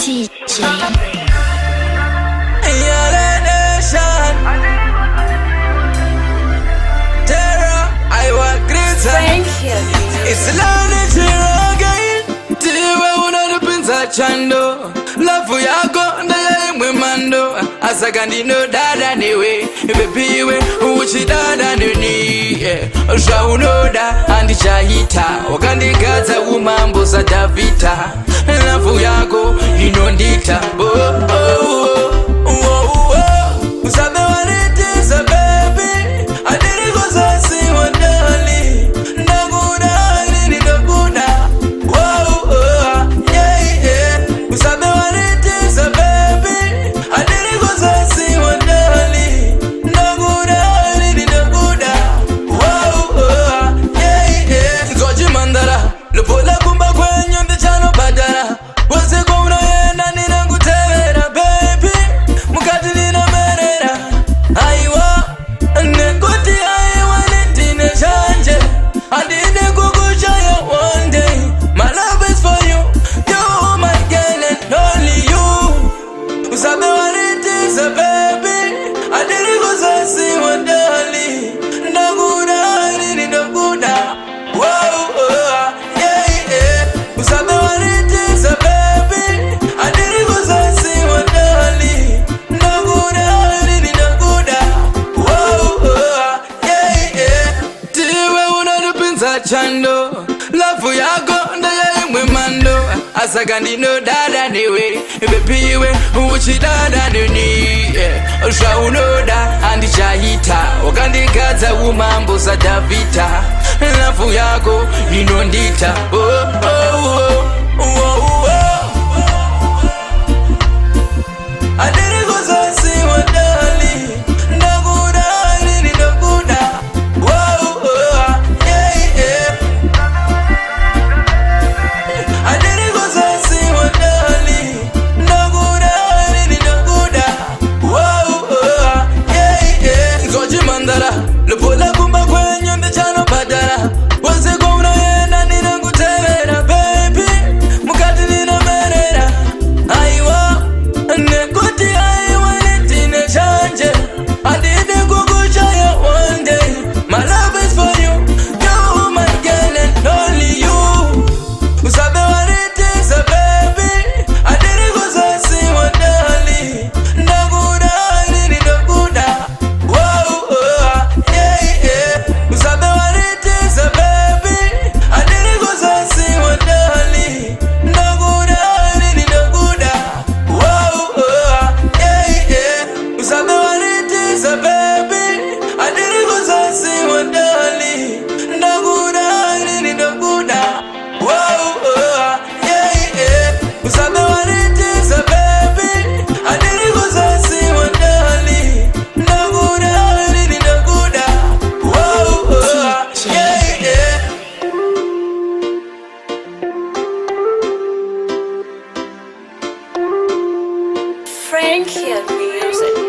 TJ. Chando lafu yako ndaye mwemando asaka ndino dada niwe bebiwe uchi dada nini shaunoda andichahita wakandigadza umambo za Davita lafu yako inondita usabe wanitisa baby adirikosa wadali ndakuna nini ndakuna chando lafu yako ndaye mwemando asaka ndino dada niwe bebiwe uchi dada nini shaunoda andichahita wakandigadza umambo za Davita lafu yako inondita Frank Hill Music.